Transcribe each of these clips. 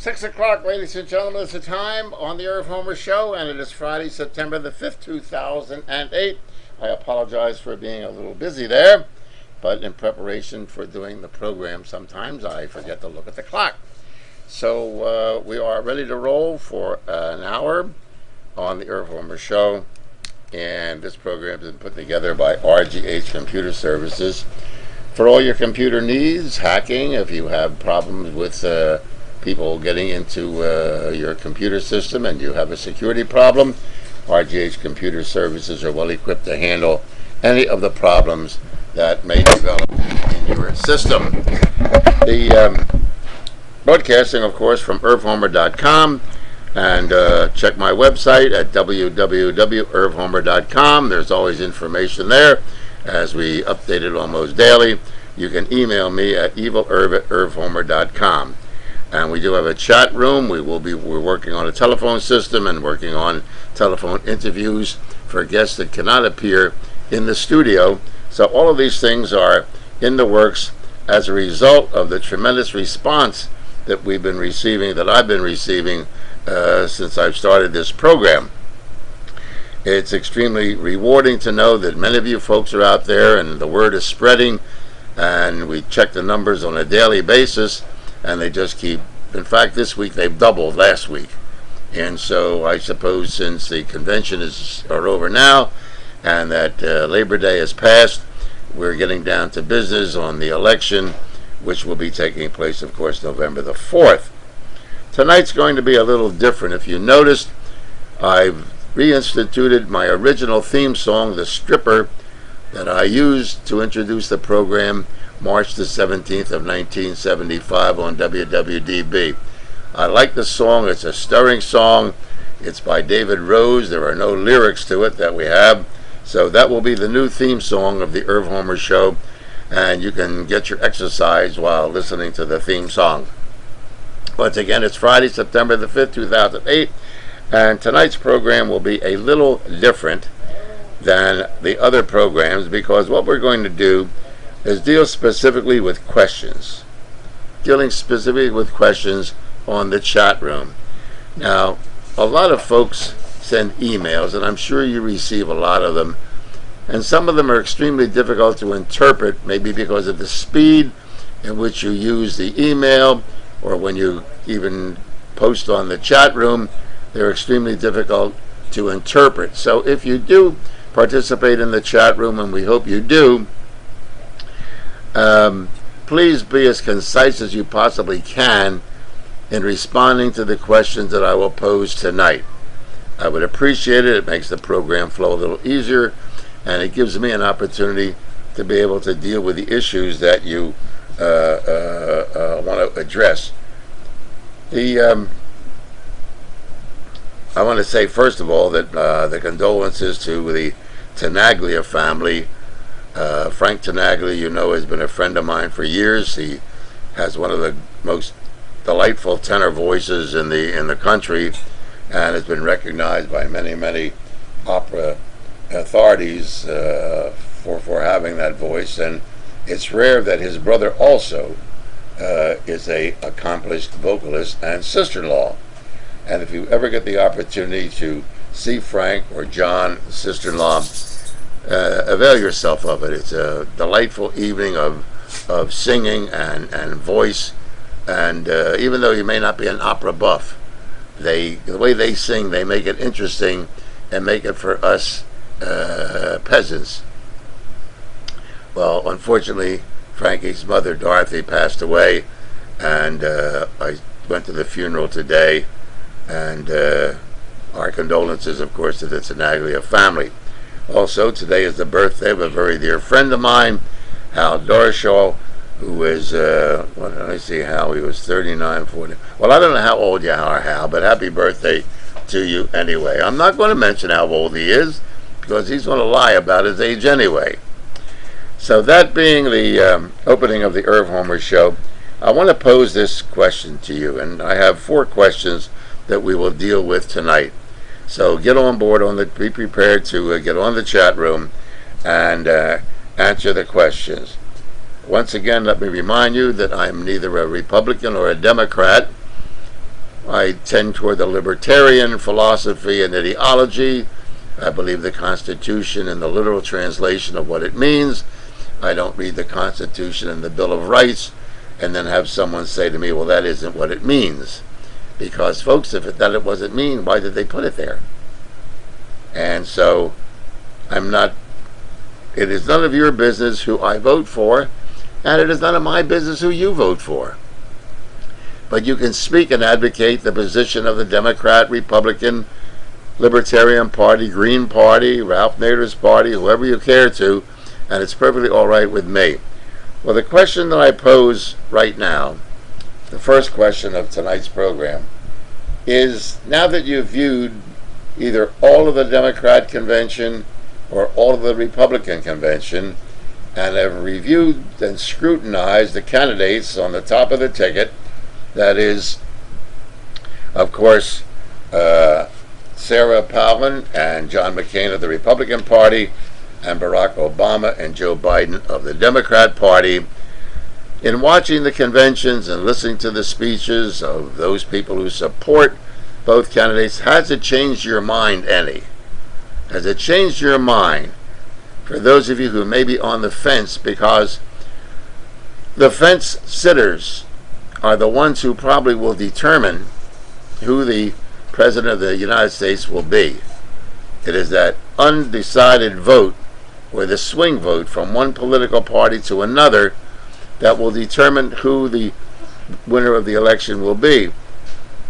6 o'clock, ladies and gentlemen, is the time on the Irv Homer Show, and it is Friday, September the 5th, 2008. I apologize for being a little busy there, but in preparation for doing the program, sometimes I forget to look at the clock. So we are ready to roll for an hour on the Irv Homer Show, and this program has been put together by RGH Computer Services. For all your computer needs, hacking, if you have problems with people getting into your computer system and you have a security problem, RGH Computer Services are well equipped to handle any of the problems that may develop in your system. The broadcasting, of course, from irvhomer.com, and check my website at www.irvhomer.com. There's always information there as we update it almost daily. You can email me at evilerv@irvhomer.com. And we do have a chat room. We're working on a telephone system and working on telephone interviews for guests that cannot appear in the studio. So all of these things are in the works as a result of the tremendous response that I've been receiving since I've started this program. It's extremely rewarding to know that many of you folks are out there and the word is spreading, and we check the numbers on a daily basis. And they just keep, in fact, this week they've doubled last week. And so I suppose since the convention are over now and that Labor Day has passed, we're getting down to business on the election, which will be taking place, of course, November the 4th. Tonight's going to be a little different. If you noticed, I've reinstituted my original theme song, The Stripper, that I used to introduce the program March the 17th of 1975 on WWDB. I like the song. It's a stirring song. It's by David Rose. There are no lyrics to it that we have. So that will be the new theme song of the Irv Homer Show, and you can get your exercise while listening to the theme song. Once again, it's Friday, September the 5th, 2008, and tonight's program will be a little different than the other programs because what we're going to do is dealing specifically with questions on the chat room. Now, a lot of folks send emails, and I'm sure you receive a lot of them, and some of them are extremely difficult to interpret, maybe because of the speed in which you use the email, or when you even post on the chat room, they're extremely difficult to interpret. So if you do participate in the chat room, and we hope you do, please be as concise as you possibly can in responding to the questions that I will pose tonight. I would appreciate it. It makes the program flow a little easier, and it gives me an opportunity to be able to deal with the issues that you want to address. I want to say, first of all, that the condolences to the Tenaglia family. Frank Tenaglia, you know, has been a friend of mine for years. He has one of the most delightful tenor voices in the country, and has been recognized by many opera authorities for having that voice. And it's rare that his brother also is a accomplished vocalist and sister-in-law. And if you ever get the opportunity to see Frank or John, sister-in-law, avail yourself of it. It's a delightful evening of singing and voice, and even though you may not be an opera buff, the way they sing, they make it interesting and make it for us peasants. Well, unfortunately, Frankie's mother, Dorothy, passed away, and I went to the funeral today, and our condolences, of course, to the Tenaglia family. Also, today is the birthday of a very dear friend of mine, Hal Dorshaw, who is, what did I see, Hal? He was 39, 40. Well, I don't know how old you are, Hal, but happy birthday to you anyway. I'm not going to mention how old he is, because he's going to lie about his age anyway. So that being the opening of the Irv Homer Show, I want to pose this question to you, and I have 4 questions that we will deal with tonight. So get on board, be prepared to get on the chat room and answer the questions. Once again, let me remind you that I'm neither a Republican or a Democrat. I tend toward the libertarian philosophy and ideology. I believe the Constitution in the literal translation of what it means. I don't read the Constitution and the Bill of Rights and then have someone say to me, well, that isn't what it means. Because, folks, if that wasn't mean, why did they put it there? And so, it is none of your business who I vote for, and it is none of my business who you vote for. But you can speak and advocate the position of the Democrat, Republican, Libertarian Party, Green Party, Ralph Nader's party, whoever you care to, and it's perfectly all right with me. Well, the question that I pose right now, the first question of tonight's program, is now that you've viewed either all of the Democrat convention or all of the Republican convention and have reviewed and scrutinized the candidates on the top of the ticket, that is, of course, Sarah Palin and John McCain of the Republican Party, and Barack Obama and Joe Biden of the Democrat Party. In watching the conventions and listening to the speeches of those people who support both candidates, has it changed your mind any? Has it changed your mind for those of you who may be on the fence? Because the fence sitters are the ones who probably will determine who the President of the United States will be. It is that undecided vote, or the swing vote from one political party to another, that will determine who the winner of the election will be.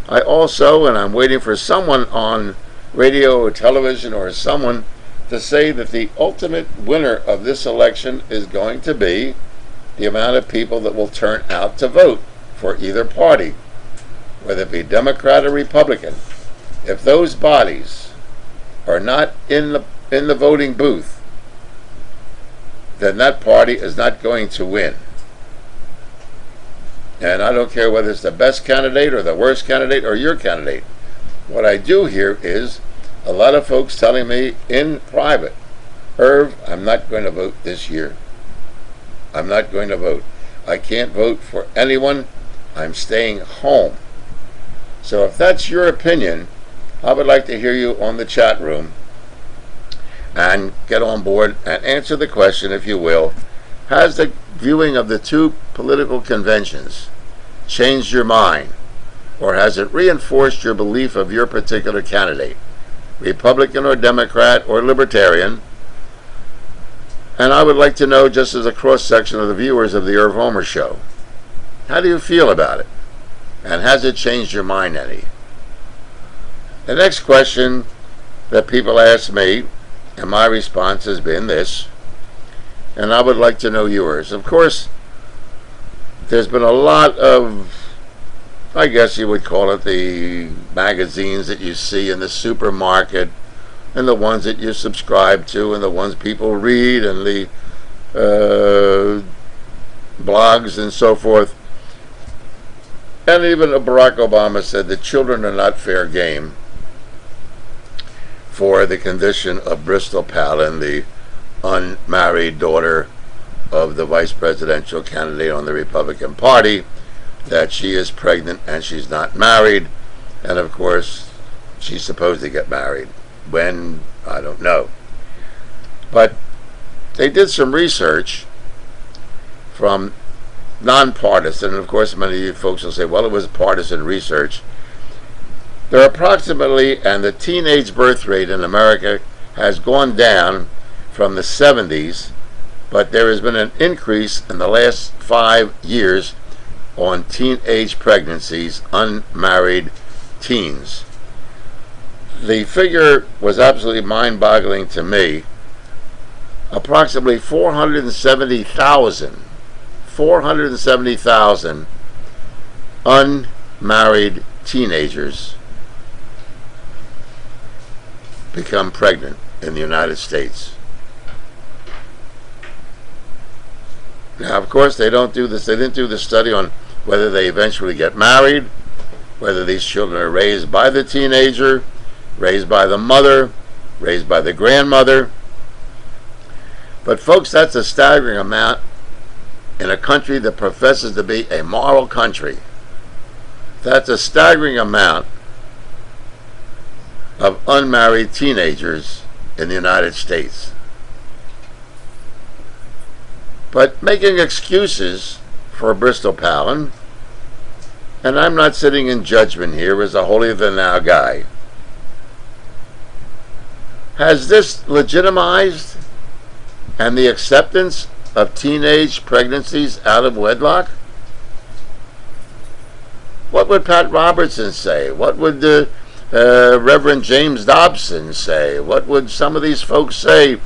I also, and I'm waiting for someone on radio or television or someone to say that the ultimate winner of this election is going to be the amount of people that will turn out to vote for either party, whether it be Democrat or Republican. If those bodies are not in the voting booth, then that party is not going to win. And I don't care whether it's the best candidate or the worst candidate or your candidate. What I do hear is a lot of folks telling me in private, Irv, I'm not going to vote this year. I'm not going to vote. I can't vote for anyone. I'm staying home. So if that's your opinion, I would like to hear you on the chat room and get on board and answer the question, if you will. Has the viewing of the two political conventions changed your mind, or has it reinforced your belief of your particular candidate, Republican or Democrat or Libertarian? And I would like to know, just as a cross-section of the viewers of the Irv Homer Show, how do you feel about it? And has it changed your mind any? The next question that people ask me, and my response has been this, and I would like to know yours. Of course, there's been a lot of, I guess you would call it, the magazines that you see in the supermarket, and the ones that you subscribe to, and the ones people read, and the blogs and so forth. And even Barack Obama said that children are not fair game for the condition of Bristol Palin, the unmarried daughter of the vice presidential candidate on the Republican Party, that she is pregnant and she's not married, and of course she's supposed to get married. When, I don't know. But they did some research from nonpartisan, and of course many of you folks will say, well, it was partisan research. There are approximately, and the teenage birth rate in America has gone down from the 70s, but there has been an increase in the last 5 years on teenage pregnancies, unmarried teens. The figure was absolutely mind-boggling to me. Approximately 470,000 unmarried teenagers become pregnant in the United States. Now, of course, they don't do this. They didn't do the study on whether they eventually get married, whether these children are raised by the teenager, raised by the mother, raised by the grandmother. But folks, that's a staggering amount in a country that professes to be a moral country. That's a staggering amount of unmarried teenagers in the United States. But making excuses for Bristol Palin, and I'm not sitting in judgment here as a holier-than-thou guy, has this legitimized and the acceptance of teenage pregnancies out of wedlock? What would Pat Robertson say? What would Reverend James Dobson say? What would some of these folks say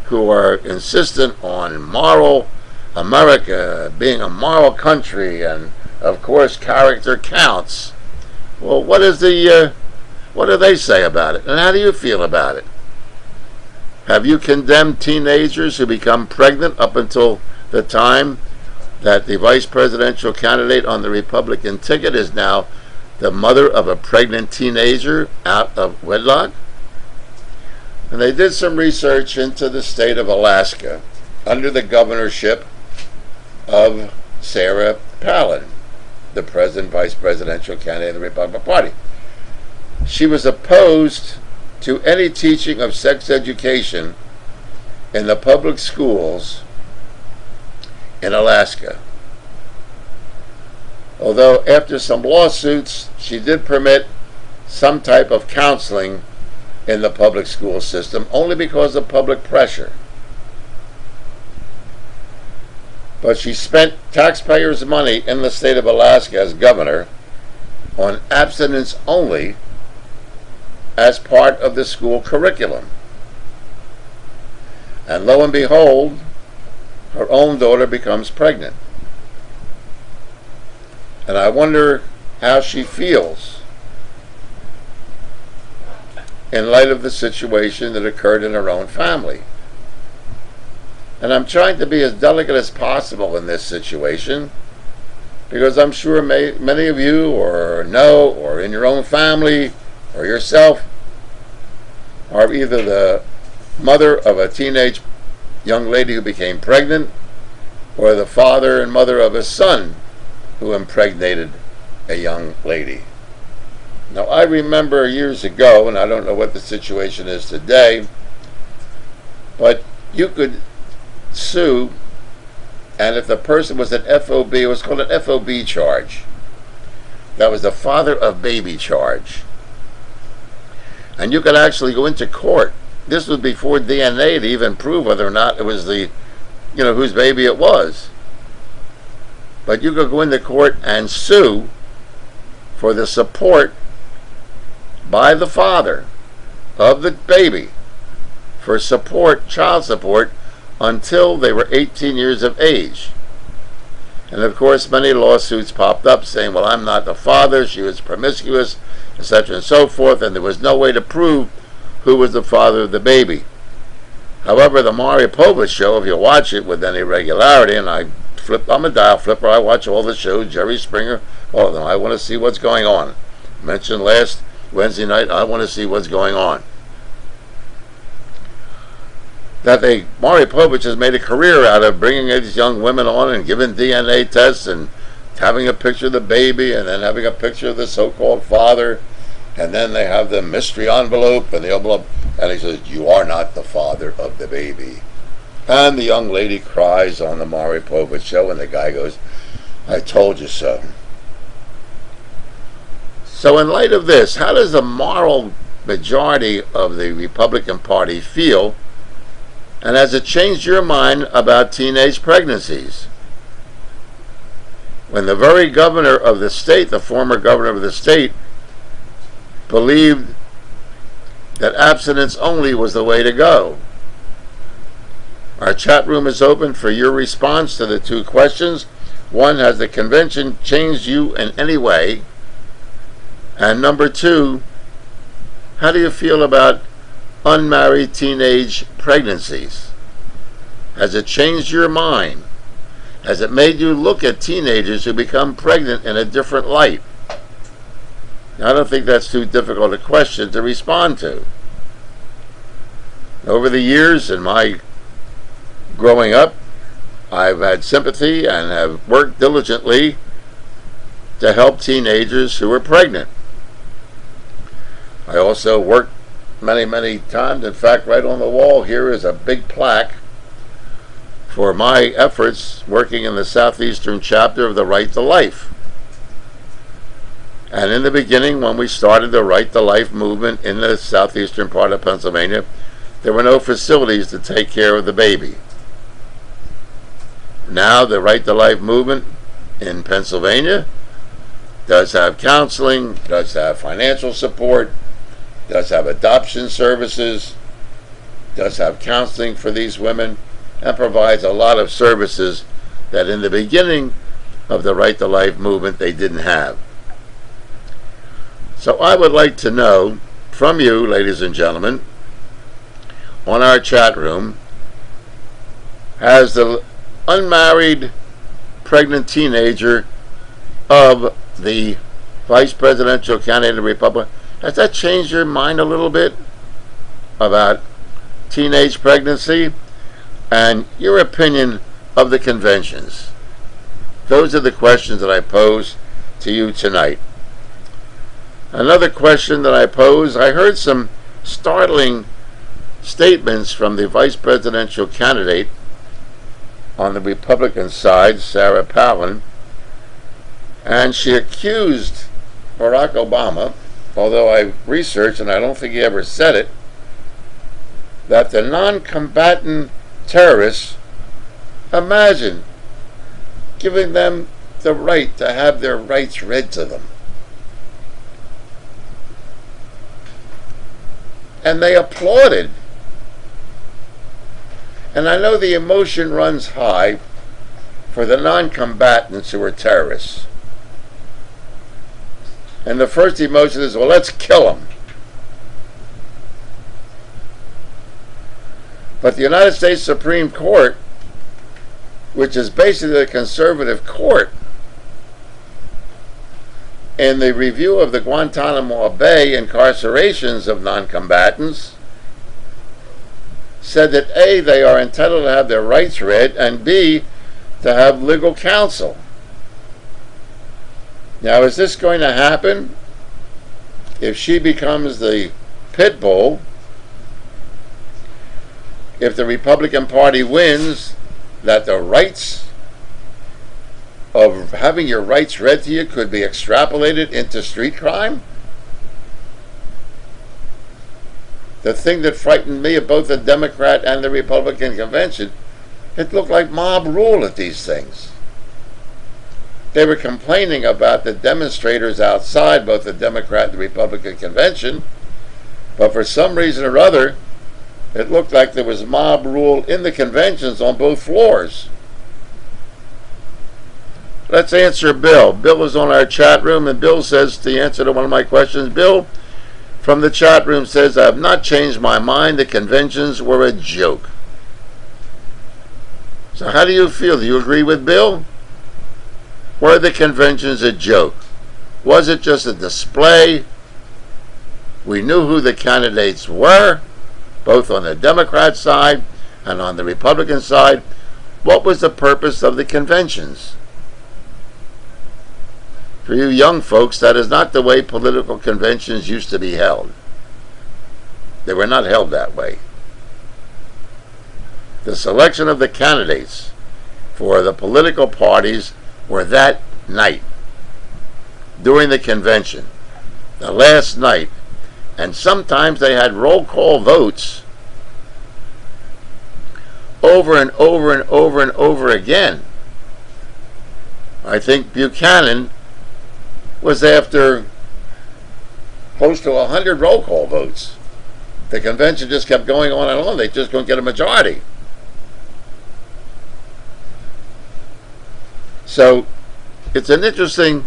who are insistent on moral America being a moral country and, of course, character counts? Well, what do they say about it? And how do you feel about it? Have you condemned teenagers who become pregnant up until the time that the vice presidential candidate on the Republican ticket is now the mother of a pregnant teenager out of wedlock? And they did some research into the state of Alaska under the governorship of Sarah Palin, the vice presidential candidate of the Republican Party. She was opposed to any teaching of sex education in the public schools in Alaska. Although after some lawsuits, she did permit some type of counseling in the public school system only because of public pressure. But she spent taxpayers' money in the state of Alaska as governor on abstinence only as part of the school curriculum. And lo and behold, her own daughter becomes pregnant. And I wonder how she feels in light of the situation that occurred in her own family. And I'm trying to be as delicate as possible in this situation, because I'm sure many of you or know or in your own family or yourself are either the mother of a teenage young lady who became pregnant or the father and mother of a son who impregnated a young lady. Now, I remember years ago, and I don't know what the situation is today, but you could sue, and if the person was an FOB, it was called an FOB charge. That was the father of baby charge. And you could actually go into court. This was before DNA to even prove whether or not it was whose baby it was. But you could go into court and sue for the support by the father of the baby for child support, until they were 18 years of age. And of course, many lawsuits popped up saying, well, I'm not the father, she was promiscuous, etc. and so forth, and there was no way to prove who was the father of the baby. However, the Maury Povich show, if you watch it with any regularity, and I'm a dial flipper, I watch all the shows, Jerry Springer, all of them. I want to see what's going on. Mentioned last Wednesday night, I want to see what's going on. That Maury Povich has made a career out of bringing these young women on and giving DNA tests and having a picture of the baby and then having a picture of the so-called father, and then they have the mystery envelope and the envelope, and he says, you are not the father of the baby. And the young lady cries on the Maury Povich show, and the guy goes, I told you so. So in light of this, how does the moral majority of the Republican Party feel? And has it changed your mind about teenage pregnancies? When the very governor of the state, the former governor of the state, believed that abstinence only was the way to go. Our chat room is open for your response to the two questions. One, has the convention changed you in any way? And number two, how do you feel about unmarried teenage pregnancies? Has it changed your mind? Has it made you look at teenagers who become pregnant in a different light? Now, I don't think that's too difficult a question to respond to. Over the years in my growing up, I've had sympathy and have worked diligently to help teenagers who were pregnant. I also worked many, many times. In fact, right on the wall here is a big plaque for my efforts working in the Southeastern chapter of the Right to Life. And in the beginning, when we started the Right to Life movement in the southeastern part of Pennsylvania, there were no facilities to take care of the baby. Now the Right to Life movement in Pennsylvania does have counseling, does have financial support, does have adoption services, does have counseling for these women, and provides a lot of services that in the beginning of the Right to Life movement they didn't have. So I would like to know from you, ladies and gentlemen, on our chat room, has the unmarried pregnant teenager of the vice presidential candidate of the Republic, has that changed your mind a little bit about teenage pregnancy and your opinion of the conventions? Those are the questions that I pose to you tonight. Another question that I pose, I heard some startling statements from the vice presidential candidate on the Republican side, Sarah Palin, and she accused Barack Obama, although I researched and I don't think he ever said it, that the non-combatant terrorists, imagine giving them the right to have their rights read to them. And they applauded. And I know the emotion runs high for the non-combatants who are terrorists. And the first emotion is, well, let's kill them. But the United States Supreme Court, which is basically a conservative court, in the review of the Guantanamo Bay incarcerations of non-combatants, said that A, they are entitled to have their rights read, and B, to have legal counsel. Now, is this going to happen if she becomes the pit bull? If the Republican Party wins, that the rights of having your rights read to you could be extrapolated into street crime? The thing that frightened me of both the Democrat and the Republican convention, it looked like mob rule at these things. They were complaining about the demonstrators outside both the Democrat and the Republican convention, but for some reason or other, it looked like there was mob rule in the conventions on both floors. Let's answer Bill. Bill is on our chat room, and Bill says, the answer to one of my questions, Bill from the chat room says, I have not changed my mind. The conventions were a joke. So how do you feel? Do you agree with Bill? Were the conventions a joke? Was it just a display? We knew who the candidates were, both on the Democrat side and on the Republican side. What was the purpose of the conventions? For you young folks, that is not the way political conventions used to be held. They were not held that way. The selection of the candidates for the political parties were that night, during the convention, the last night, and sometimes they had roll call votes over and over and over and over again. I think Buchanan was after close to 100 roll call votes. The convention just kept going on and on. They just couldn't get a majority. So it's an interesting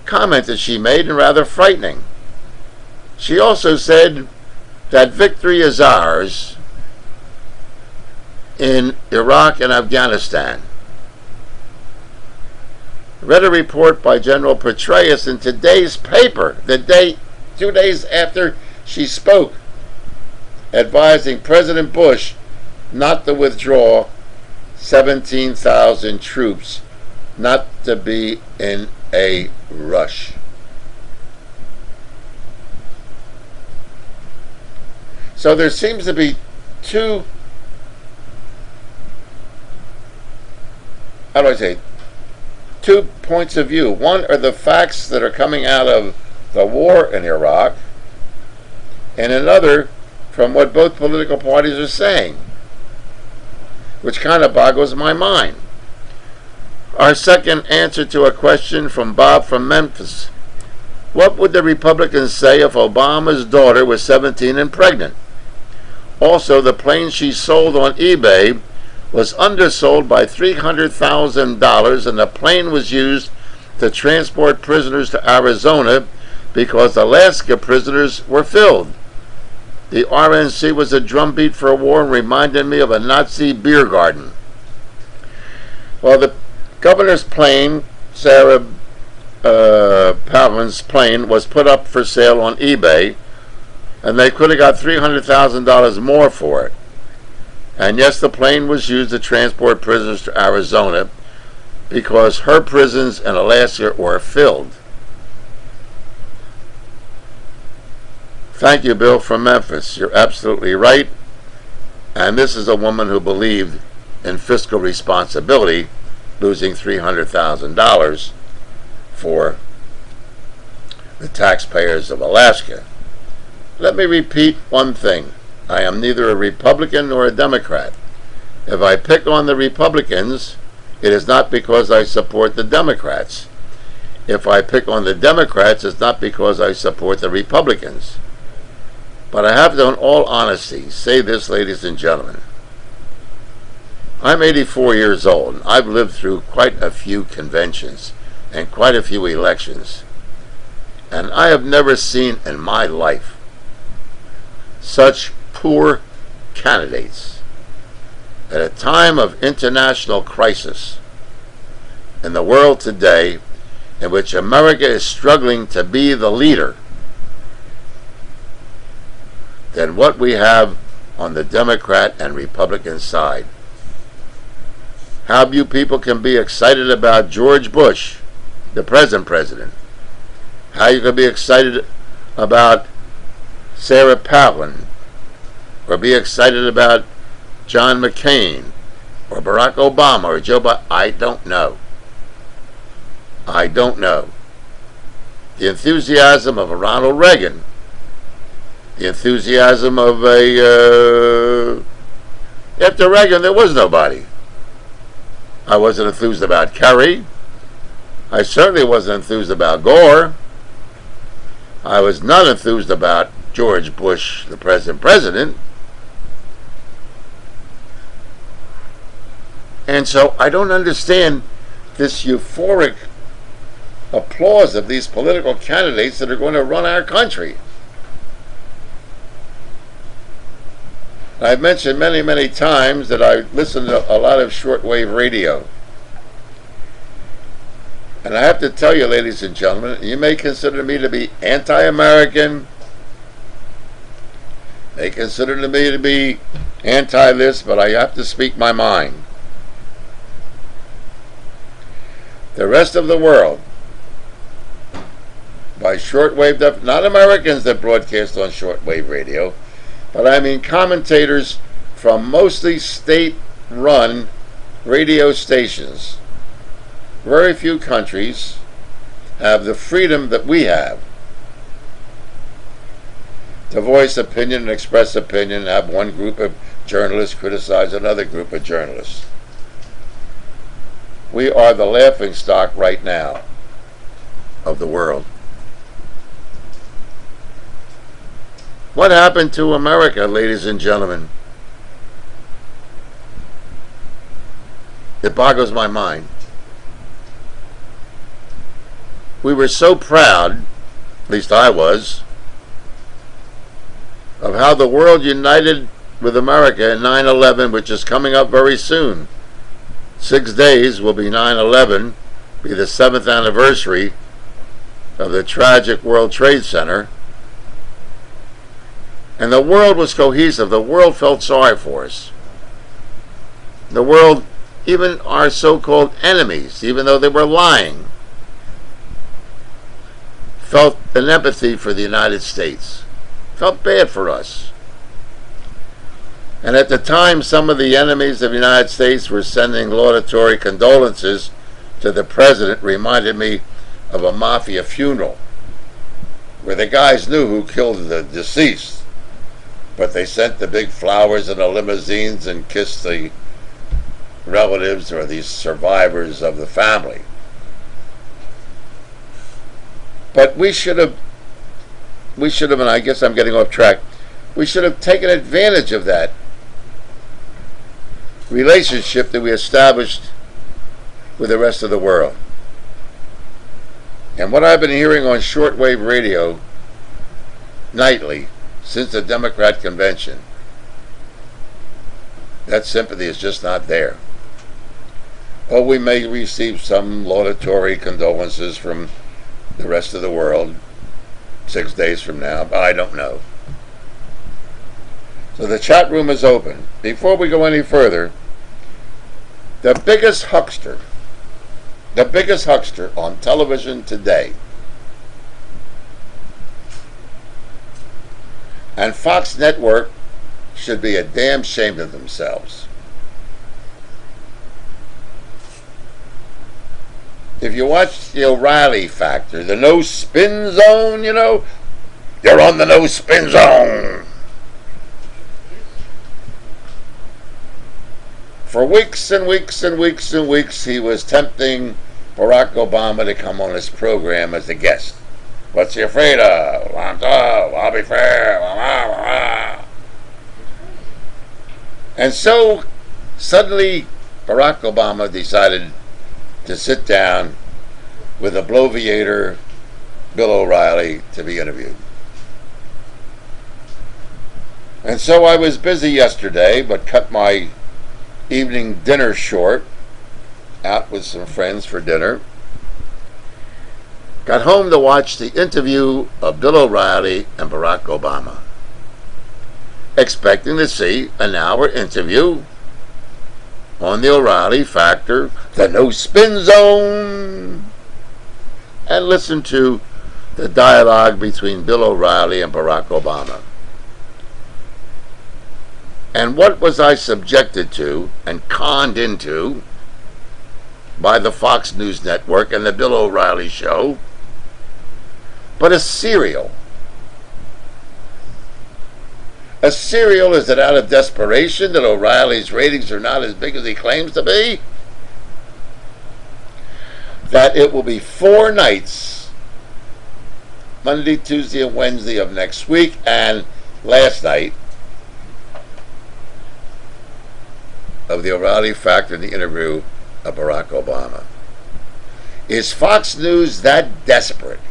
comment that she made, and rather frightening. She also said that victory is ours in Iraq and Afghanistan. I read a report by General Petraeus in today's paper, 2 days after she spoke, advising President Bush not to withdraw 17,000 troops, not to be in a rush. So there seems to be two, how do I say, two points of view. One are the facts that are coming out of the war in Iraq, and another from what both political parties are saying, which kind of boggles my mind. Our second answer to a question from Bob from Memphis. What would the Republicans say if Obama's daughter was 17 and pregnant? Also, the plane she sold on eBay was undersold by $300,000, and the plane was used to transport prisoners to Arizona because Alaska prisoners were filled. The RNC was a drumbeat for a war and reminded me of a Nazi beer garden. Well, the governor's plane, Sarah Palin's plane, was put up for sale on eBay, and they could have got $300,000 more for it. And yes, the plane was used to transport prisoners to Arizona because her prisons in Alaska were filled. Thank you, Bill from Memphis. You're absolutely right. And this is a woman who believed in fiscal responsibility, losing $300,000 for the taxpayers of Alaska. Let me repeat one thing. I am neither a Republican nor a Democrat. If I pick on the Republicans, it is not because I support the Democrats. If I pick on the Democrats, it's not because I support the Republicans. But I have to, in all honesty, say this, ladies and gentlemen. I'm 84 years old, and I've lived through quite a few conventions and quite a few elections. And I have never seen in my life such poor candidates at a time of international crisis in the world today, in which America is struggling to be the leader, than what we have on the Democrat and Republican side. How you people can be excited about George Bush, the present president. How you can be excited about Sarah Palin, or be excited about John McCain, or Barack Obama, or Joe Biden. I don't know. I don't know. The enthusiasm of a Ronald Reagan, the enthusiasm of after Reagan there was nobody. I wasn't enthused about Kerry. I certainly wasn't enthused about Gore. I was not enthused about George Bush, the present president. And so I don't understand this euphoric applause of these political candidates that are going to run our country. I've mentioned many, many times that I listen to a lot of shortwave radio. And I have to tell you, ladies and gentlemen, you may consider me to be anti-American, may consider me to be anti-this, but I have to speak my mind. The rest of the world, by shortwave, not Americans that broadcast on shortwave radio, but I mean commentators from mostly state-run radio stations. Very few countries have the freedom that we have to voice opinion and express opinion, and have one group of journalists criticize another group of journalists. We are the laughingstock right now of the world. What happened to America, ladies and gentlemen? It boggles my mind. We were so proud, at least I was, of how the world united with America in 9/11, which is coming up very soon. 6 days will be 9/11, be the 7th anniversary of the tragic World Trade Center. And the world was cohesive. The world felt sorry for us. The world, even our so-called enemies, even though they were lying, felt an empathy for the United States, felt bad for us. And at the time, some of the enemies of the United States were sending laudatory condolences to the president. Reminded me of a mafia funeral where the guys knew who killed the deceased, but they sent the big flowers in the limousines and kissed the relatives or the survivors of the family. But we should have, and I guess I'm getting off track, we should have taken advantage of that relationship that we established with the rest of the world. And what I've been hearing on shortwave radio nightly since the Democrat convention, that sympathy is just not there. Oh, we may receive some laudatory condolences from the rest of the world 6 days from now, but I don't know. So the chat room is open. Before we go any further, the biggest huckster on television today, and Fox Network should be a damn ashamed of themselves. If you watch the O'Reilly Factor, the no spin zone, you're on the no spin zone. For weeks and weeks and weeks and weeks, he was tempting Barack Obama to come on his program as a guest. What's he afraid of? I'm tough. I'll be fair. And so, suddenly, Barack Obama decided to sit down with a bloviator, Bill O'Reilly, to be interviewed. And so I was busy yesterday, but cut my evening dinner short, out with some friends for dinner. Got home to watch the interview of Bill O'Reilly and Barack Obama, expecting to see an hour interview on the O'Reilly Factor, the no spin zone, and listen to the dialogue between Bill O'Reilly and Barack Obama. And what was I subjected to and conned into by the Fox News Network and the Bill O'Reilly Show but a serial? A serial? Is it out of desperation that O'Reilly's ratings are not as big as he claims to be? That it will be 4 nights, Monday, Tuesday, and Wednesday of next week, and last night of the O'Reilly Factor in the interview of Barack Obama. Is Fox News that desperate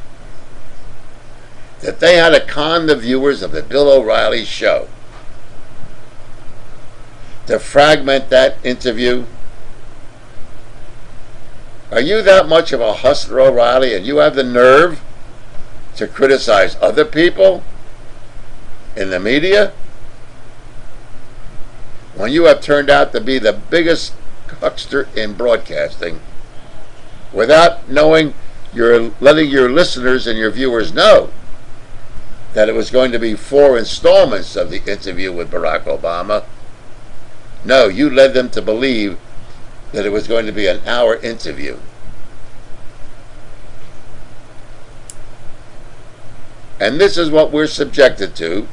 that they had to con the viewers of the Bill O'Reilly Show to fragment that interview? Are you that much of a hustler, O'Reilly, and you have the nerve to criticize other people in the media when you have turned out to be the biggest huckster in broadcasting without knowing, you're letting your listeners and your viewers know that it was going to be 4 installments of the interview with Barack Obama? No, you led them to believe that it was going to be an hour interview. And this is what we're subjected to.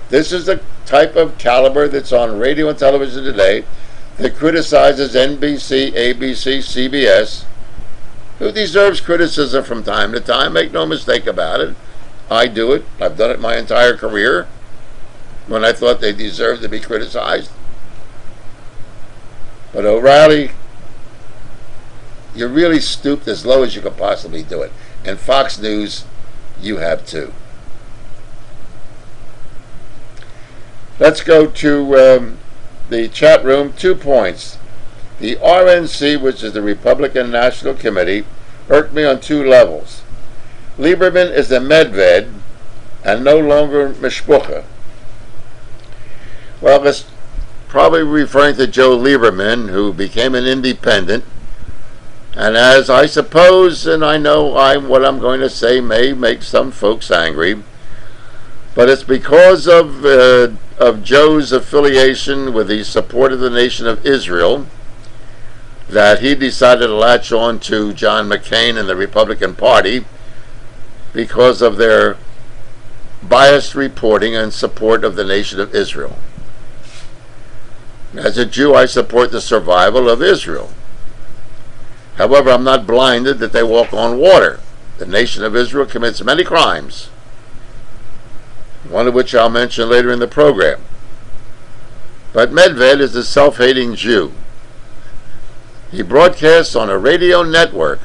This is the type of caliber that's on radio and television today that criticizes NBC, ABC, CBS, who deserves criticism from time to time. Make no mistake about it. I do it. I've done it my entire career when I thought they deserved to be criticized. But O'Reilly, you really stooped as low as you could possibly do it. And Fox News, you have too. Let's go to the chat room. 2 points. The RNC, which is the Republican National Committee, irked me on 2 levels. Lieberman is a Medved and no longer Mishpucha. Well, that's probably referring to Joe Lieberman, who became an independent And as I suppose, and I know what I'm going to say may make some folks angry, but it's because of Joe's affiliation with the support of the nation of Israel that he decided to latch on to John McCain and the Republican Party because of their biased reporting and support of the nation of Israel. As a Jew, I support the survival of Israel. However, I'm not blinded that they walk on water. The nation of Israel commits many crimes, one of which I'll mention later in the program. But Medved is a self-hating Jew. He broadcasts on a radio network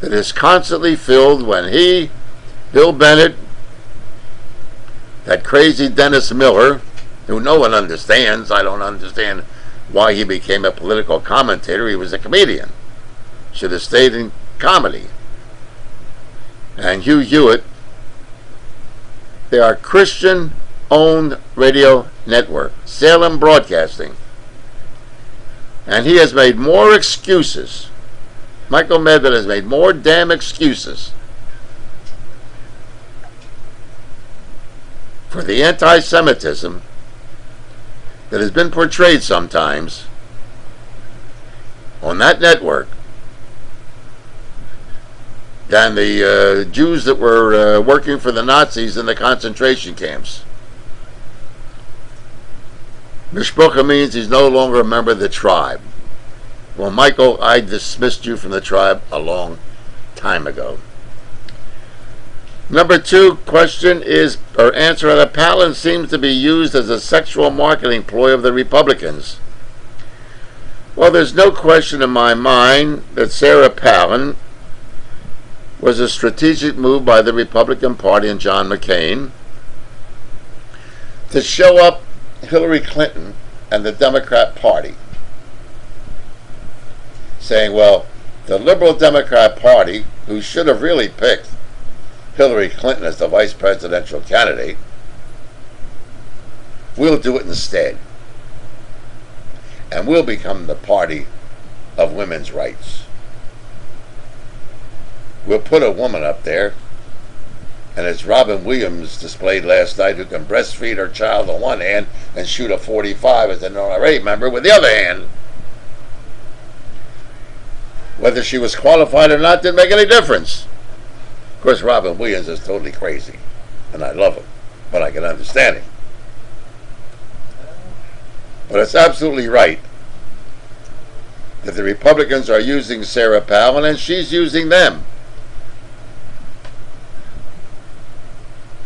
that is constantly filled when he, Bill Bennett, that crazy Dennis Miller, who no one understands, I don't understand why he became a political commentator. He was a comedian. Should have stayed in comedy. And Hugh Hewitt, they are Christian-owned radio network, Salem Broadcasting. And he has made more excuses. Michael Medved has made more damn excuses for the anti-Semitism that has been portrayed sometimes on that network than the Jews that were working for the Nazis in the concentration camps. Mishpucha means he's no longer a member of the tribe. Well, Michael, I dismissed you from the tribe a long time ago. Number 2 question is, or answer, that Palin seems to be used as a sexual marketing ploy of the Republicans. Well, there's no question in my mind that Sarah Palin was a strategic move by the Republican Party and John McCain to show up Hillary Clinton and the Democrat Party, saying, well, the liberal Democrat Party, who should have really picked Hillary Clinton as the vice presidential candidate, we'll do it instead. And we'll become the party of women's rights. We'll put a woman up there, and as Robin Williams displayed last night, who can breastfeed her child on one hand and shoot a .45 as an NRA member with the other hand. Whether she was qualified or not didn't make any difference. Of course, Robin Williams is totally crazy, and I love him, but I can understand him. But it's absolutely right that the Republicans are using Sarah Palin, and she's using them.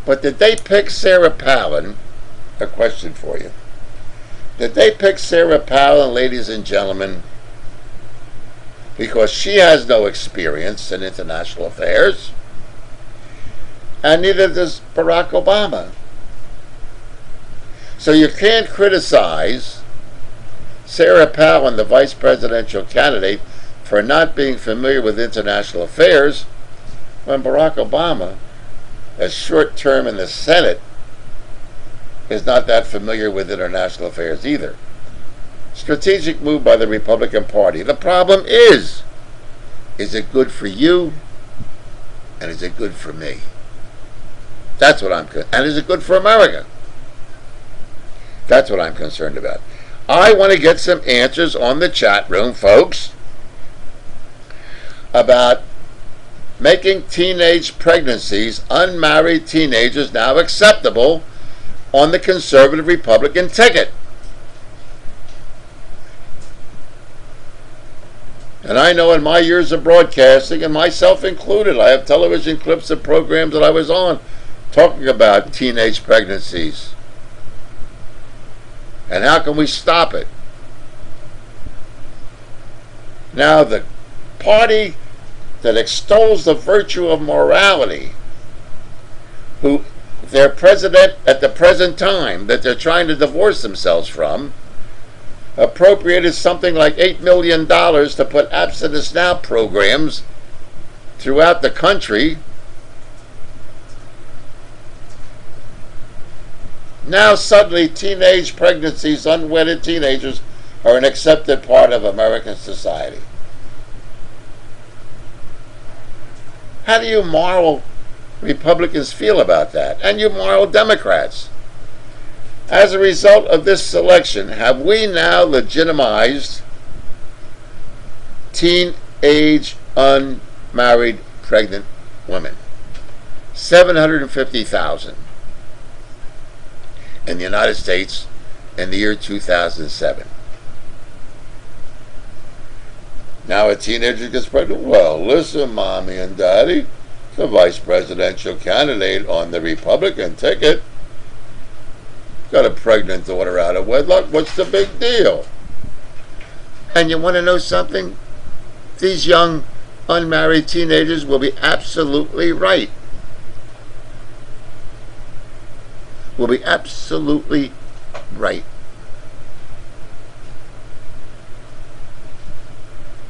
But did they pick Sarah Palin? A question for you. Did they pick Sarah Palin, ladies and gentlemen, because she has no experience in international affairs? And neither does Barack Obama. So you can't criticize Sarah Palin, the vice presidential candidate, for not being familiar with international affairs when Barack Obama, a short term in the Senate, is not that familiar with international affairs either. Strategic move by the Republican Party. The problem is it good for you, and is it good for me? That's what I'm concerned. And is it good for America? That's what I'm concerned about. I want to get some answers on the chat room, folks, about making teenage pregnancies, unmarried teenagers, now acceptable on the conservative Republican ticket. And I know in my years of broadcasting, and myself included, I have television clips of programs that I was on talking about teenage pregnancies. And how can we stop it? Now, the party that extols the virtue of morality, who their president at the present time that they're trying to divorce themselves from, appropriated something like $8 million to put Abstinence Now programs throughout the country. Now suddenly teenage pregnancies, unwedded teenagers, are an accepted part of American society. How do you moral Republicans feel about that? And you moral Democrats? As a result of this selection, have we now legitimized teen-age unmarried pregnant women? 750,000 in the United States in the year 2007. Now a teenager gets pregnant. Well, listen, Mommy and Daddy, the vice presidential candidate on the Republican ticket got a pregnant daughter out of wedlock. What's the big deal? And you want to know something? These young unmarried teenagers will be absolutely right. Will be absolutely right.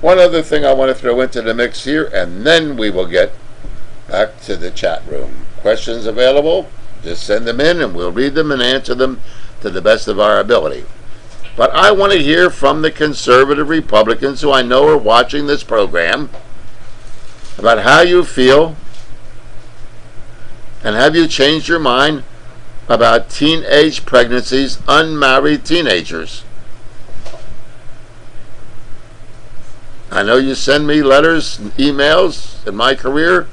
One other thing I want to throw into the mix here, and then we will get back to the chat room. Questions available? Just send them in and we'll read them and answer them to the best of our ability. But I want to hear from the conservative Republicans who I know are watching this program about how you feel, and have you changed your mind about teenage pregnancies, unmarried teenagers. I know you send me letters and emails in my career.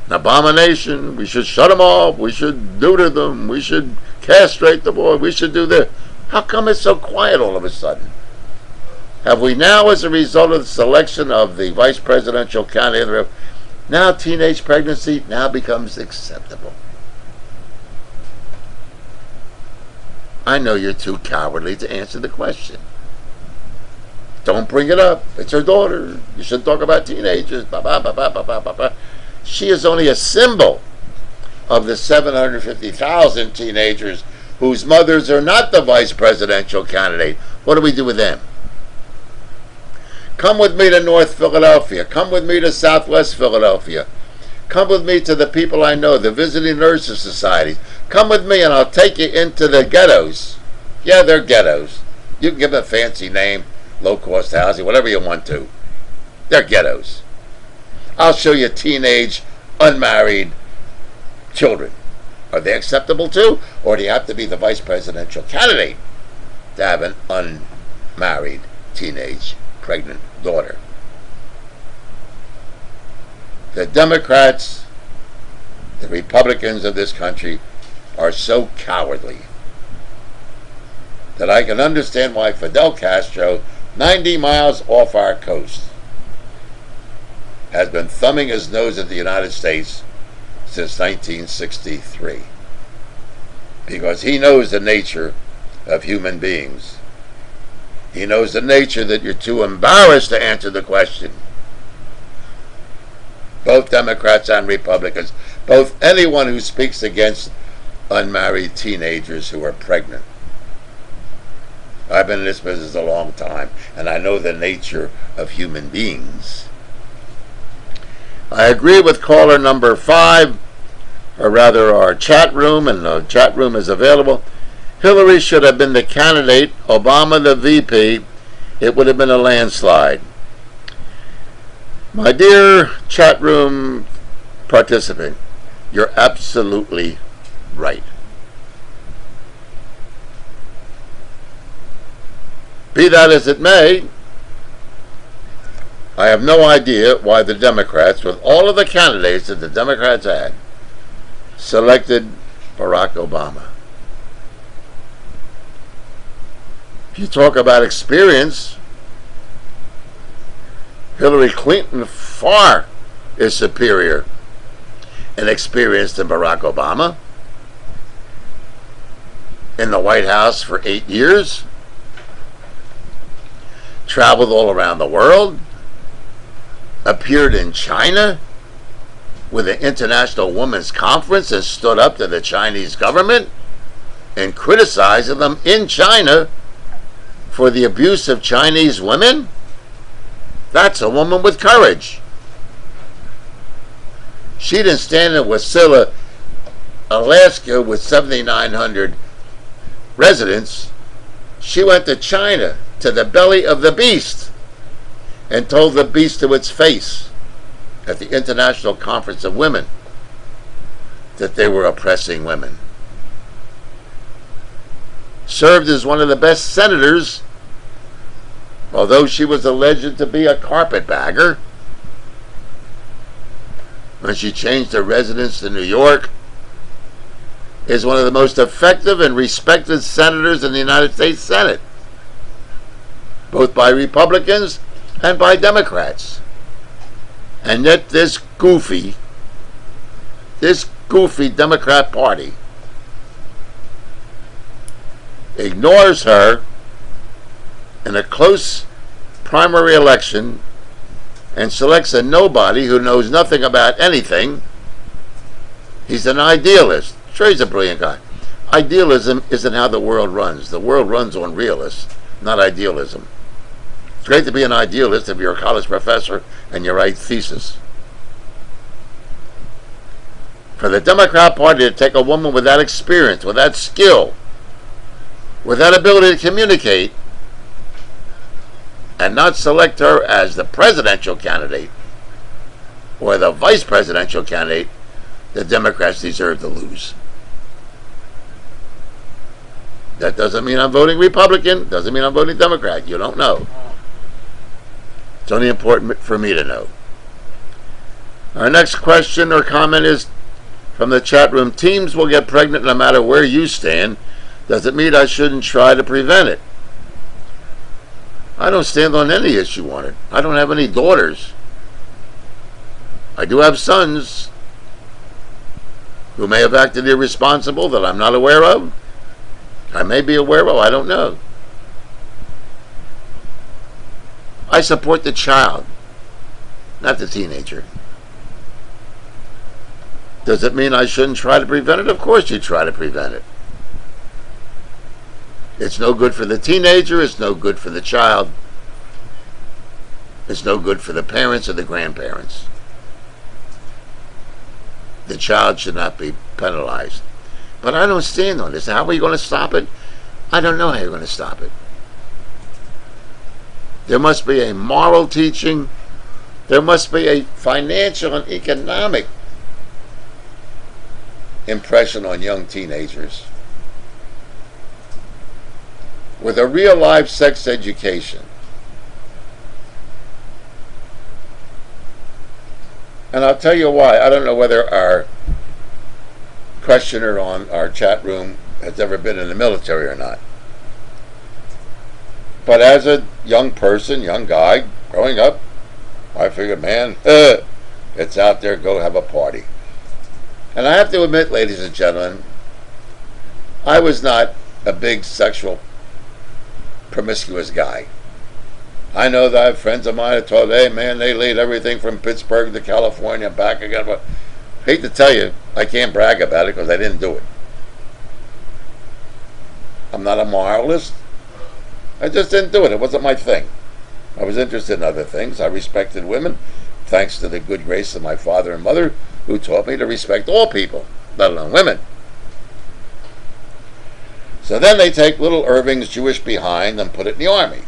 An abomination. We should shut them off. We should neuter them. We should castrate the boy. We should do this. How come it's so quiet all of a sudden? Have we now, as a result of the selection of the vice presidential candidate, now teenage pregnancy now becomes acceptable? I know you're too cowardly to answer the question. Don't bring it up. It's her daughter. You shouldn't talk about teenagers. Bah, bah, bah, bah, bah, bah, bah, bah. She is only a symbol of the 750,000 teenagers whose mothers are not the vice presidential candidate. What do we do with them? Come with me to North Philadelphia. Come with me to Southwest Philadelphia. Come with me to the people I know, the visiting nurses societies. Come with me and I'll take you into the ghettos. Yeah, they're ghettos. You can give them a fancy name, low-cost housing, whatever you want to. They're ghettos. I'll show you teenage, unmarried children. Are they acceptable too? Or do you have to be the vice presidential candidate to have an unmarried, teenage, pregnant daughter? The Democrats, the Republicans of this country, are so cowardly that I can understand why Fidel Castro, 90 miles off our coast, has been thumbing his nose at the United States since 1963. Because he knows the nature of human beings. He knows the nature that you're too embarrassed to answer the question. Both Democrats and Republicans, both anyone who speaks against unmarried teenagers who are pregnant. I've been in this business a long time, and I know the nature of human beings. I agree with caller number 5, or rather our chat room, and the chat room is available. Hillary should have been the candidate, Obama the VP. It would have been a landslide. My dear chat room participant, you're absolutely right. Be that as it may, I have no idea why the Democrats, with all of the candidates that the Democrats had, selected Barack Obama. If you talk about experience, Hillary Clinton far is superior in experience than Barack Obama. In the White House for 8 years, traveled all around the world, appeared in China with an International Women's Conference and stood up to the Chinese government and criticized them in China for the abuse of Chinese women. That's a woman with courage. She didn't stand in Wasilla, Alaska with 7,900 residents. She went to China to the belly of the beast and told the beast to its face at the International Conference of Women that they were oppressing women. Served as one of the best senators, although she was alleged to be a carpetbagger. When she changed her residence to New York, is one of the most effective and respected senators in the United States Senate, both by Republicans and by Democrats. And yet this goofy Democrat Party ignores her in a close primary election and selects a nobody who knows nothing about anything. He's an idealist. Sure, he's a brilliant guy. Idealism isn't how the world runs. The world runs on realists, not idealism. It's great to be an idealist if you're a college professor and you write thesis. For the Democrat Party to take a woman with that experience, with that skill, with that ability to communicate, and not select her as the presidential candidate or the vice presidential candidate, the Democrats deserve to lose. That doesn't mean I'm voting Republican, doesn't mean I'm voting Democrat. You don't know. It's only important for me to know. Our next question or comment is from the chat room. Teens will get pregnant no matter where you stand. Does it mean I shouldn't try to prevent it? I don't stand on any issue on it. I don't have any daughters. I do have sons who may have acted irresponsible that I'm not aware of. I may be aware of, I don't know. I support the child, not the teenager. Does it mean I shouldn't try to prevent it? Of course you try to prevent it. It's no good for the teenager, it's no good for the child. It's no good for the parents or the grandparents. The child should not be penalized. But I don't stand on this. How are you going to stop it? I don't know how you're going to stop it. There must be a moral teaching. There must be a financial and economic impression on young teenagers with a real life sex education. And I'll tell you why. I don't know whether our questioner on our chat room has ever been in the military or not. But as a young person, young guy, growing up, I figured, man, it's out there, go have a party. And I have to admit, ladies and gentlemen, I was not a big sexual promiscuous guy. I know that I have friends of mine that told, hey man, they laid everything from Pittsburgh to California back again. But I hate to tell you, I can't brag about it because I didn't do it. I'm not a moralist. I just didn't do it. It wasn't my thing. I was interested in other things. I respected women, thanks to the good grace of my father and mother, who taught me to respect all people, let alone women. So then they take little Irving's Jewish behind and put it in the army.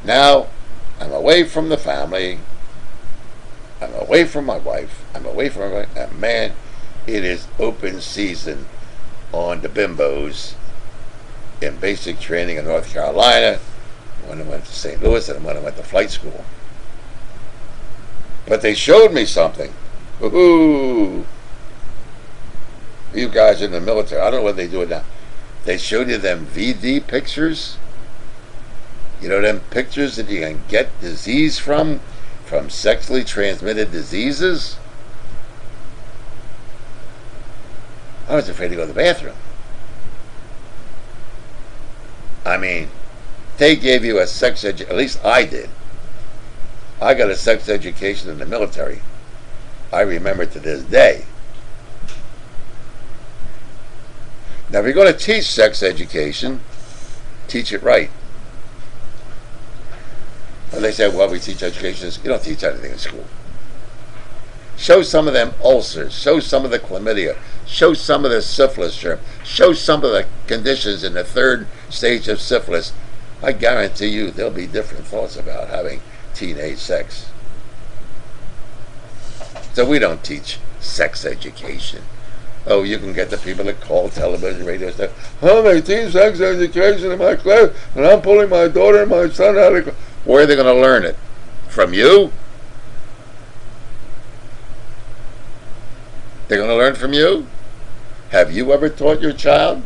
Now, I'm away from the family. I'm away from my wife. I'm away from my wife. And man, it is open season on the bimbos in basic training in North Carolina, when I went to St. Louis, and when I went to flight school. But they showed me something. Ooh. You guys in the military, I don't know what they do it now. They showed you them VD pictures. You know, them pictures that you can get disease from sexually transmitted diseases. I was afraid to go to the bathroom. I mean, they gave you a sex education, at least I did. I got a sex education in the military. I remember to this day. Now, if you're going to teach sex education, teach it right. And they say, well, we teach education. You don't teach anything in school. Show some of them ulcers. Show some of the chlamydia. show some of the syphilis germ, show some of the conditions in the third stage of syphilis, I guarantee you there'll be different thoughts about having teenage sex. So we don't teach sex education. Oh, you can get the people that call television, radio stuff. Oh, they teach sex education in my class, and I'm pulling my daughter and my son out of. Where are they going to learn it? From you? They're going to learn from you? Have you ever taught your child?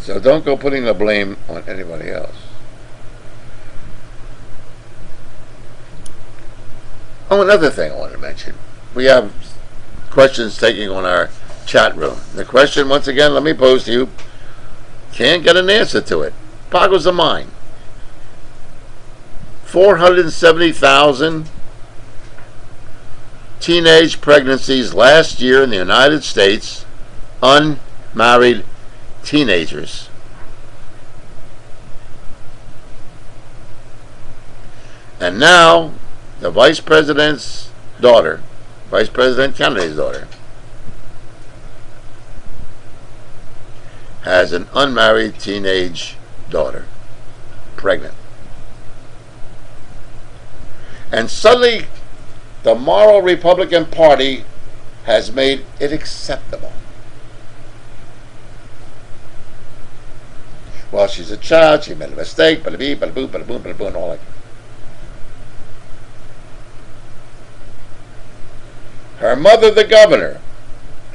So don't go putting the blame on anybody else. Oh, another thing I want to mention. We have questions taking on our chat room. The question, once again, let me pose to you. Can't get an answer to it. Boggles the mind. 470,000 teenage pregnancies last year in the United States, unmarried teenagers. And now, the Vice President's daughter, Vice President Kennedy's daughter, has an unmarried teenage daughter, pregnant. And suddenly, the moral Republican Party has made it acceptable. Well, she's a child, she made a mistake, bada bee, bada boo, bada boom, bada boo, and all that. Her mother, the governor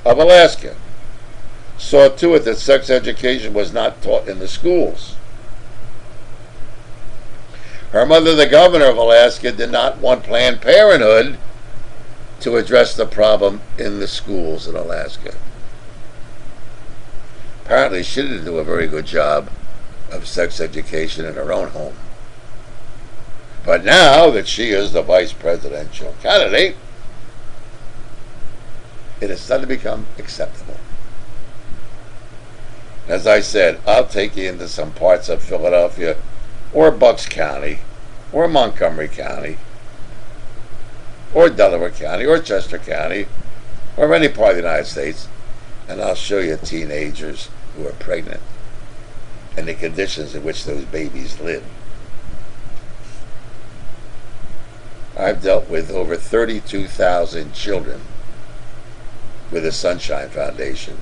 of Alaska, saw to it that sex education was not taught in the schools. Her mother, the governor of Alaska, did not want Planned Parenthood to address the problem in the schools in Alaska. Apparently, she didn't do a very good job of sex education in her own home. But now that she is the vice presidential candidate, it has started to become acceptable. As I said, I'll take you into some parts of Philadelphia or Bucks County or Montgomery County or Delaware County or Chester County or any part of the United States, and I'll show you teenagers who are pregnant and the conditions in which those babies live. I've dealt with over 32,000 children with the Sunshine Foundation.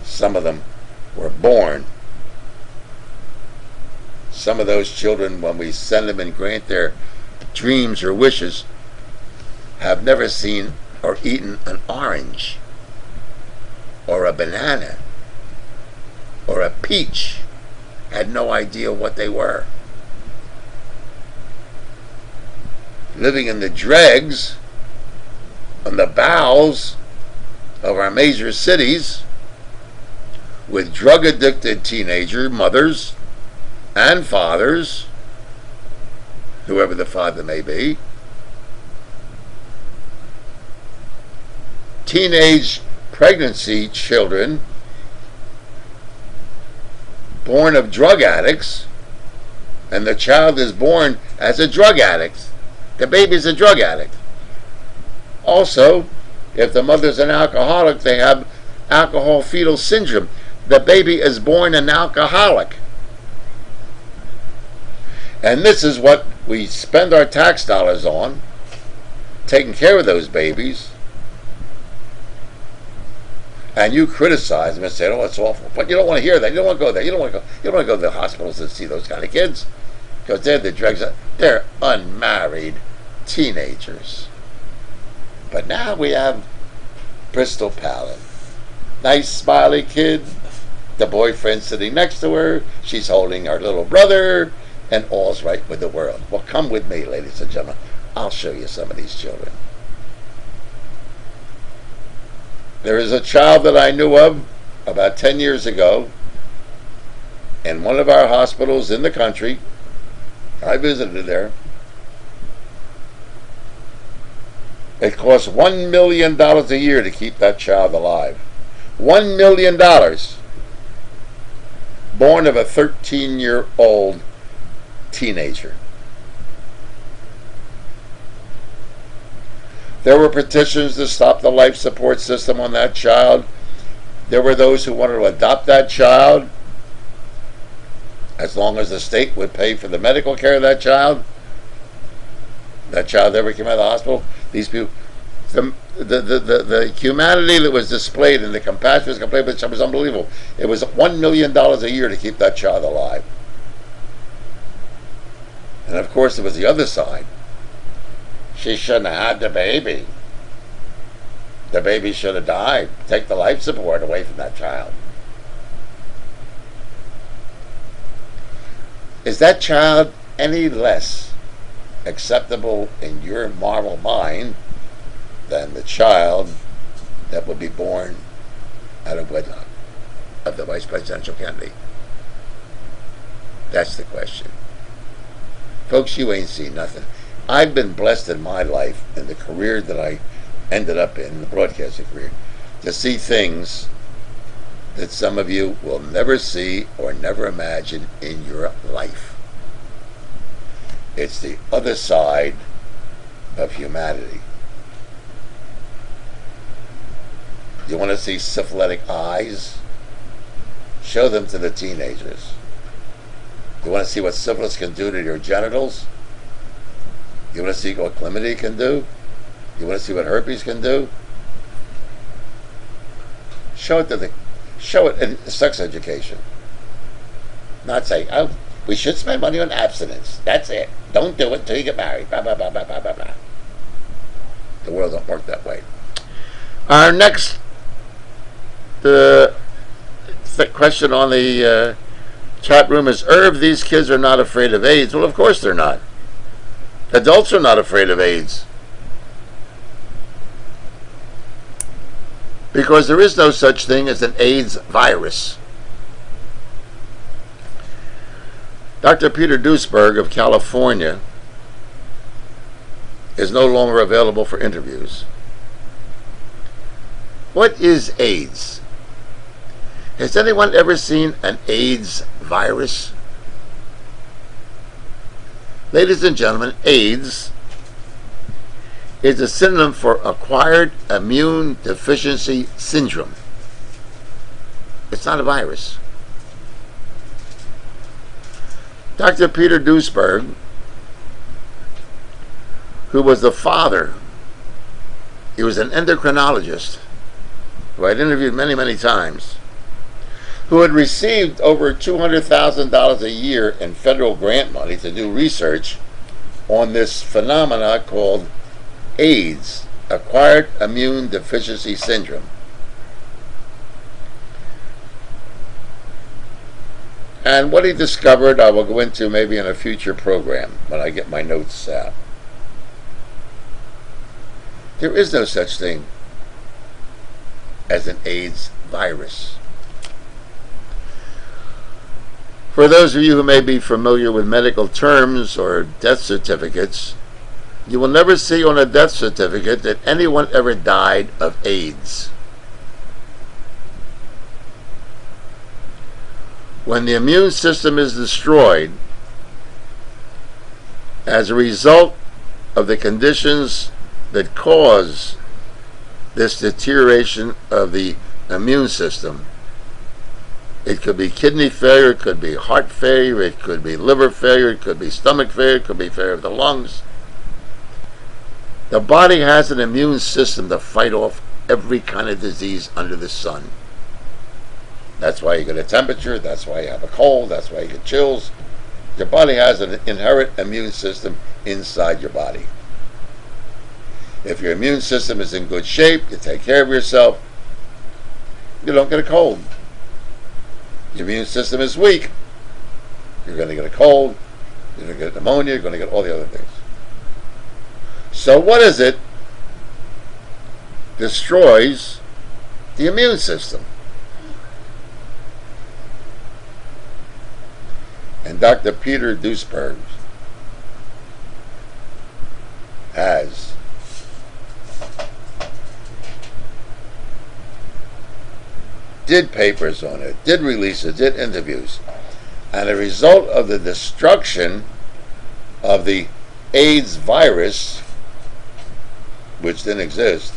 Some of them were born. Some of those children, when we send them and grant their dreams or wishes, have never seen or eaten an orange or a banana or a peach, had no idea what they were. Living in the dregs, on the bowels of our major cities, with drug-addicted teenager mothers and fathers, whoever the father may be, teenage pregnancy children born of drug addicts, and the child is born as a drug addict. The baby's a drug addict. Also, if the mother's an alcoholic, they have alcohol fetal syndrome. The baby is born an alcoholic. And this is what we spend our tax dollars on, taking care of those babies. And you criticize them and say, oh, it's awful. But you don't want to hear that. You don't want to go there. You don't want to go to the hospitals and see those kind of kids. Because they're the dregs. They're unmarried teenagers. But now we have Bristol Palin. Nice, smiley kid. The boyfriend sitting next to her. She's holding her little brother. And all's right with the world. Well, come with me, ladies and gentlemen. I'll show you some of these children. There is a child that I knew of about 10 years ago in one of our hospitals in the country. I visited there. It costs $1 million a year to keep that child alive. $1 million. Born of a 13-year-old teenager. There were petitions to stop the life support system on that child. There were those who wanted to adopt that child as long as the state would pay for the medical care of that child. That child never came out of the hospital. These people, the humanity that was displayed and the compassion was displayed was unbelievable. It was $1 million a year to keep that child alive. And of course, there was the other side. She shouldn't have had the baby. The baby should have died. Take the life support away from that child. Is that child any less acceptable in your moral mind than the child that would be born out of wedlock of the vice presidential candidate? That's the question. Folks, you ain't seen nothing. I've been blessed in my life, in the career that I ended up in, the broadcasting career, to see things that some of you will never see or never imagine in your life. It's the other side of humanity. You want to see syphilitic eyes? Show them to the teenagers. You want to see what syphilis can do to your genitals? You want to see what chlamydia can do? You want to see what herpes can do? Show it in sex education. Not say, oh, we should spend money on abstinence. That's it. Don't do it until you get married. Blah, blah, blah, blah, blah, blah, blah. The world don't work that way. Our next question on the chat room is, Irv, these kids are not afraid of AIDS. Well, of course they're not. Adults are not afraid of AIDS. Because there is no such thing as an AIDS virus. Dr. Peter Duesberg of California is no longer available for interviews. What is AIDS? Has anyone ever seen an AIDS virus? Ladies and gentlemen, AIDS is a synonym for acquired immune deficiency syndrome. It's not a virus. Dr. Peter Duesberg, who was the father, he was an endocrinologist who I'd interviewed many, many times, who had received over $200,000 a year in federal grant money to do research on this phenomena called AIDS, acquired immune deficiency syndrome. And what he discovered, I will go into maybe in a future program when I get my notes out. There is no such thing as an AIDS virus. For those of you who may be familiar with medical terms or death certificates, you will never see on a death certificate that anyone ever died of AIDS. When the immune system is destroyed as a result of the conditions that cause this deterioration of the immune system, it could be kidney failure, it could be heart failure, it could be liver failure, it could be stomach failure, it could be failure of the lungs. The body has an immune system to fight off every kind of disease under the sun. That's why you get a temperature, that's why you have a cold, that's why you get chills. Your body has an inherent immune system inside your body. If your immune system is in good shape, you take care of yourself, you don't get a cold. Your immune system is weak, you're going to get a cold, you're going to get pneumonia, you're going to get all the other things. So what is it destroys the immune system? And Dr. Peter Duesberg did papers on it, did releases, did interviews. And a result of the destruction of the AIDS virus which didn't exist.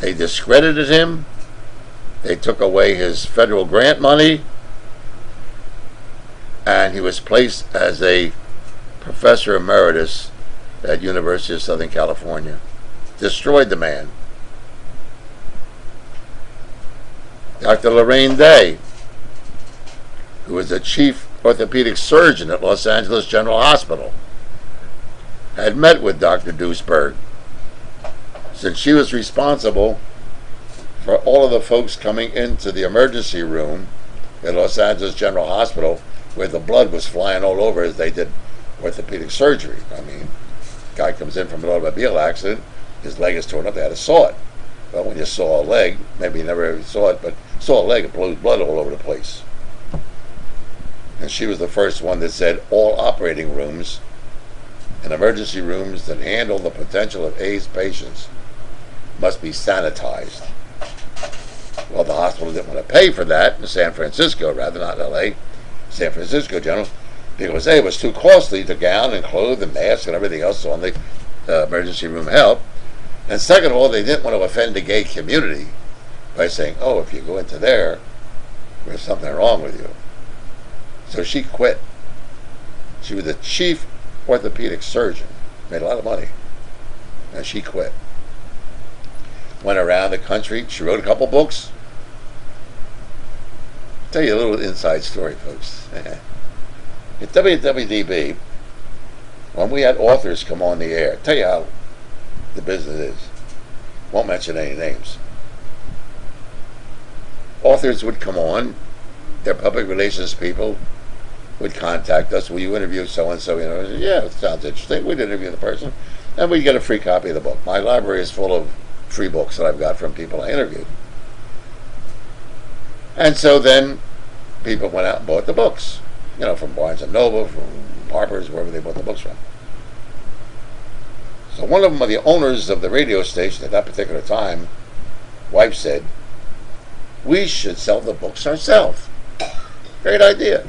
They discredited him. They took away his federal grant money, and he was placed as a professor emeritus at University of Southern California. Destroyed the man. Dr. Lorraine Day, who was the chief orthopedic surgeon at Los Angeles General Hospital, had met with Dr. Duesberg, since she was responsible for all of the folks coming into the emergency room at Los Angeles General Hospital, where the blood was flying all over as they did orthopedic surgery. I mean, guy comes in from an automobile accident, his leg is torn up, they had to saw it. Well, when you saw a leg, maybe you never ever saw it, but saw a leg, it blows blood all over the place. And she was the first one that said all operating rooms and emergency rooms that handle the potential of AIDS patients must be sanitized. Well, the hospital didn't want to pay for that in San Francisco, rather not LA, San Francisco General, because A, it was too costly to gown and clothe and mask and everything else on the emergency room help. And second of all, they didn't want to offend the gay community by saying, oh, if you go into there, there's something wrong with you. So she quit. She was the chief orthopedic surgeon, made a lot of money, and she quit. Went around the country. She wrote a couple books. I'll tell you a little inside story, folks. At WWDB, when we had authors come on the air, I'll tell you how the business is. Won't mention any names. Authors would come on, their public relations people would contact us. Will you interview so-and-so? You know, yeah, it sounds interesting. We'd interview the person, and we'd get a free copy of the book. My library is full of free books that I've got from people I interviewed. And so then people went out and bought the books, you know, from Barnes & Noble, from Harper's, wherever they bought the books from. So one of them, the owners of the radio station at that particular time, wife said, we should sell the books ourselves. Great idea.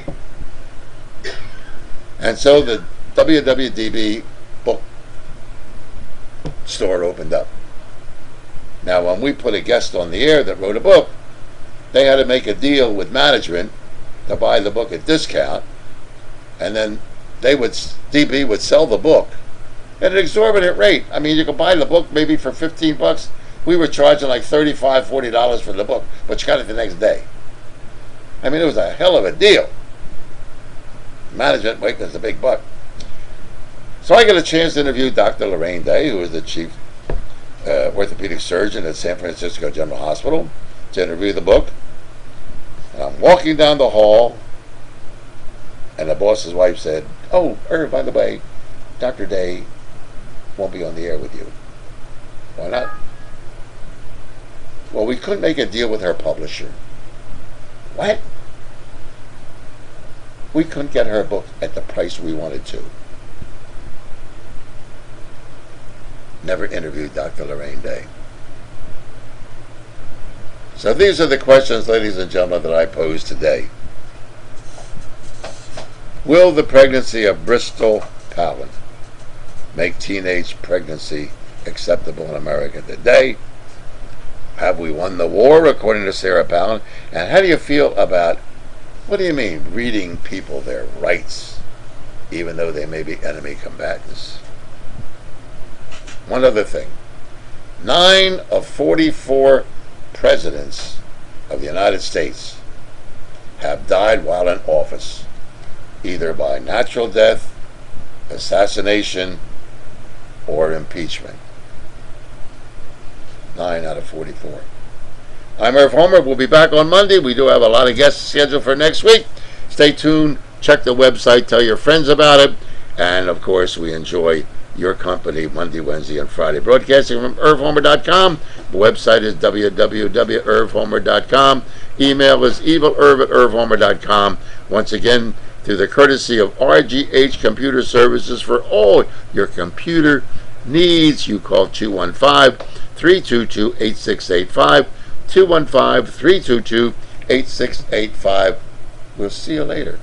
And so the WWDB book store opened up. Now, when we put a guest on the air that wrote a book, they had to make a deal with management to buy the book at discount, and then DB would sell the book at an exorbitant rate. I mean, you could buy the book maybe for $15. We were charging like $35, $40 for the book, but you got it the next day. I mean, it was a hell of a deal. Management making us a big buck. So I get a chance to interview Dr. Lorraine Day, who is the chief orthopedic surgeon at San Francisco General Hospital, to interview the book. And I'm walking down the hall, and the boss's wife said, oh, Irv, by the way, Dr. Day won't be on the air with you. Why not? Well, we couldn't make a deal with her publisher. What? We couldn't get her book at the price we wanted to. Never interviewed Dr. Lorraine Day. So these are the questions, ladies and gentlemen, that I pose today. Will the pregnancy of Bristol Palin make teenage pregnancy acceptable in America today? Have we won the war, according to Sarah Palin? And how do you feel about, what do you mean, reading people their rights, even though they may be enemy combatants? One other thing. 9 of 44 presidents of the United States have died while in office, either by natural death, assassination, or impeachment. 9 out of 44. I'm Irv Homer. We'll be back on Monday. We do have a lot of guests scheduled for next week. Stay tuned. Check the website. Tell your friends about it. And, of course, we enjoy your company Monday, Wednesday, and Friday. Broadcasting from IrvHomer.com. The website is www.irvhomer.com. Email is evilirv@irvhomer.com. Once again, through the courtesy of RGH Computer Services for all your computer needs, you call 215-322-8685. 215-322-8685. We'll see you later.